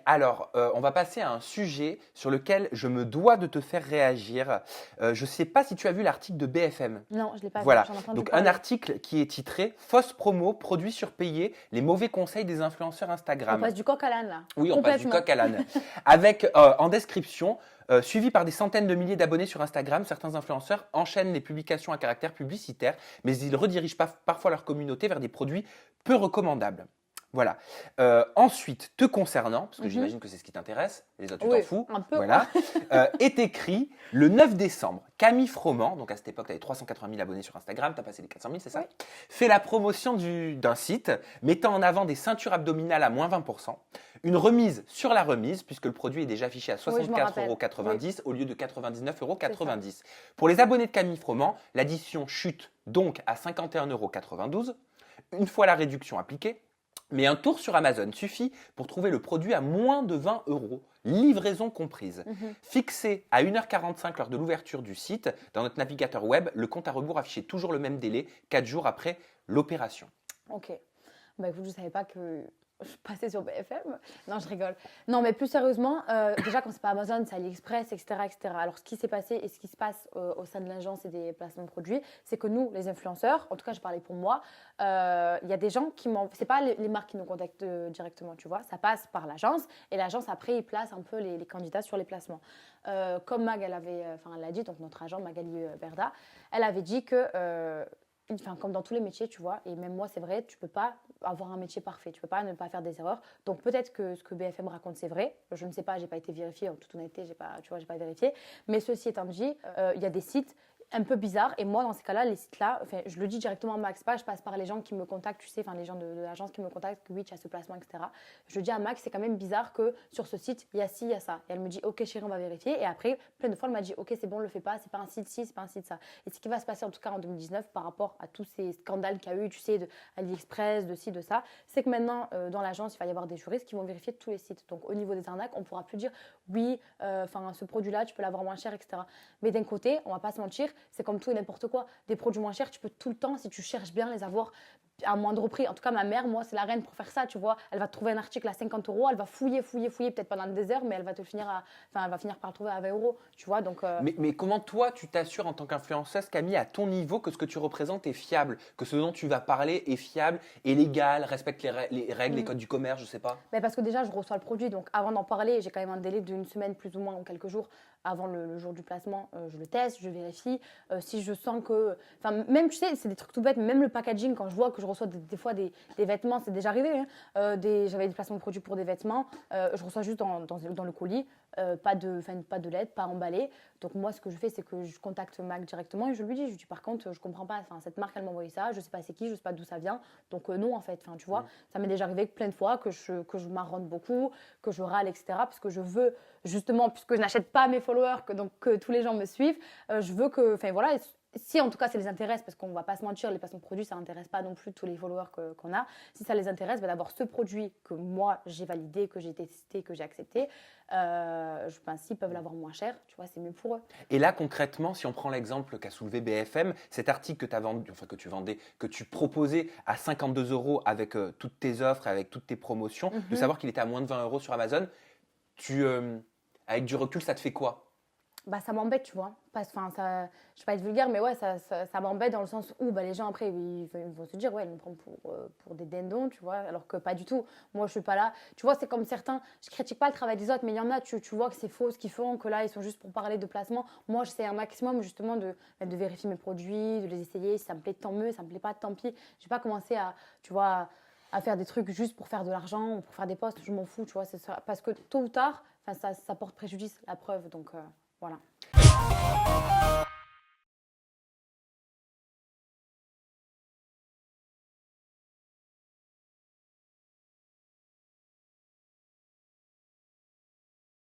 Alors, on va passer à un sujet sur lequel je me dois de te faire réagir. Je ne sais pas si tu as vu l'article de BFM. Non, je l'ai pas vu, Voilà, j'en ai entendu donc un parler. article qui est titré Fausse promo, produits surpayés, les mauvais conseils des influenceurs On Instagram. passe du coq à l'âne là. Oui, on passe du Complètement. coq à l'âne. Avec en description, suivi par des centaines de milliers d'abonnés sur Instagram, certains influenceurs enchaînent les publications à caractère publicitaire, mais ils redirigent parfois leur communauté vers des produits peu recommandables. Voilà. Ensuite, te concernant, parce que Mhm. j'imagine que c'est ce qui t'intéresse, les autres tu t'en Oui, fous, un peu. voilà, est écrit le 9 décembre. Camille Froment, donc à cette époque tu avais 380 000 abonnés sur Instagram, tu as passé les 400 000, c'est ça? Oui. Fait la promotion d'un site mettant en avant des ceintures abdominales à moins 20%, une remise sur la remise, puisque le produit est déjà affiché à Oui, je me 64,90 rappelle. euros au lieu de 99,90 euros. C'est ça. Pour les abonnés de Camille Froment, l'addition chute donc à 51,92 euros. Une fois la réduction appliquée, mais un tour sur Amazon suffit pour trouver le produit à moins de 20 euros, livraison comprise. Mhm. Fixé à 1h45 lors de l'ouverture du site, dans notre navigateur web, le compte à rebours affichait toujours le même délai, 4 jours après l'opération. Ok. Bah écoute, je savais pas que je passais sur BFM. Non, je rigole. Non, mais plus sérieusement, déjà quand c'est pas Amazon, c'est AliExpress, etc., etc. Alors ce qui s'est passé et ce qui se passe au sein de l'agence et des placements de produits, c'est que nous, les influenceurs, en tout cas je parlais pour moi, il y a des gens qui m'ont... C'est pas les marques qui nous contactent directement, tu vois. Ça passe par l'agence et l'agence après, il place un peu les candidats sur les placements. Comme Mag, elle l'a dit, donc notre agent Magali Berda, elle avait dit que... Enfin, comme dans tous les métiers, tu vois, et même moi, c'est vrai, tu peux pas avoir un métier parfait, tu peux pas ne pas faire des erreurs. Donc peut-être que ce que BFM raconte, c'est vrai. Je ne sais pas, j'ai pas été vérifiée, en toute honnêteté, j'ai pas vérifié. Mais ceci étant dit, il y a des sites un peu bizarres. Et moi, dans ces cas-là, les sites-là, enfin, je le dis directement à Max, pas je passe par les gens qui me contactent, tu sais, enfin les gens de l'agence qui me contactent, que oui, tu as ce placement, etc. Je dis à Max, c'est quand même bizarre que sur ce site, il y a ci, il y a ça. Et elle me dit, ok chérie, on va vérifier. Et après, plein de fois, elle m'a dit, ok, c'est bon, on le fait pas, c'est pas un site ci, c'est pas un site ça. Et ce qui va se passer en tout cas en 2019 par rapport à tous ces scandales qu'il y a eu, tu sais, de AliExpress, de ci, de ça, c'est que maintenant, dans l'agence, il va y avoir des juristes qui vont vérifier tous les sites. Donc au niveau des arnaques, on pourra plus dire, oui, ce produit-là, tu peux l'avoir moins cher, etc. Mais d'un côté, on va pas se mentir, c'est comme tout et n'importe quoi. Des produits moins chers, tu peux tout le temps, si tu cherches bien, les avoir à moindre prix. En tout cas, ma mère, moi, c'est la reine pour faire ça, tu vois. Elle va trouver un article à 50 euros, elle va fouiller, peut-être pendant des heures, mais elle va elle va finir par le trouver à 20 euros, tu vois. Donc, Mais comment toi, tu t'assures en tant qu'influenceuse, Camille, à ton niveau, que ce que tu représentes est fiable, que ce dont tu vas parler est fiable, est légal, respecte les règles, les codes du commerce, je sais pas? ben parce que déjà, je reçois le produit, donc avant d'en parler, j'ai quand même un délai d'une semaine plus ou moins ou quelques jours avant le jour du placement. Je le teste, je vérifie. Si je sens que... Enfin, même, tu sais, c'est des trucs tout bêtes, mais même le packaging, quand je vois que je reçois des fois des vêtements, c'est déjà arrivé, hein, j'avais des placements de produits pour des vêtements, je reçois juste dans le colis, pas de lettres, pas emballé. Donc moi, ce que je fais, c'est que je contacte Mac directement et je lui dis, par contre, je comprends pas, enfin, cette marque, elle m'a envoyé ça, je sais pas c'est qui, je sais pas d'où ça vient. Donc non, en fait, enfin, tu vois, ça m'est déjà arrivé plein de fois que je marronne beaucoup, que je râle, etc. Parce que je veux, justement, puisque je n'achète pas à mes followers, que tous les gens me suivent, je veux que, enfin voilà, si en tout cas ça les intéresse, parce qu'on ne va pas se mentir, les placements de produits, ça n'intéresse pas non plus tous les followers qu'on a. Si ça les intéresse, d'avoir ce produit que moi j'ai validé, que j'ai testé, que j'ai accepté, je pense s'ils peuvent l'avoir moins cher, tu vois, c'est mieux pour eux. Et là, concrètement, si on prend l'exemple qu'a soulevé BFM, cet article que, que tu vendais, que tu proposais à 52 euros avec toutes tes offres, avec toutes tes promotions, de savoir qu'il était à moins de 20 euros sur Amazon, avec du recul, ça te fait quoi? Bah, ça m'embête, tu vois. Je vais pas être vulgaire, mais ouais, ça m'embête dans le sens où les gens, après, ils vont se dire, ouais, ils me prennent pour des dindons, tu vois, alors que pas du tout. Moi, je suis pas là. Tu vois, c'est comme certains, je critique pas le travail des autres, mais il y en a, tu vois que c'est faux ce qu'ils font, que là, ils sont juste pour parler de placement. Moi, j'essaie un maximum, justement, de vérifier mes produits, de les essayer. Si ça me plaît, tant mieux. Si ça me plaît pas, tant pis. Je vais pas commencer tu vois, à faire des trucs juste pour faire de l'argent ou pour faire des posts. Je m'en fous, tu vois. Parce que tôt ou tard, ça porte préjudice, la preuve. Donc, voilà.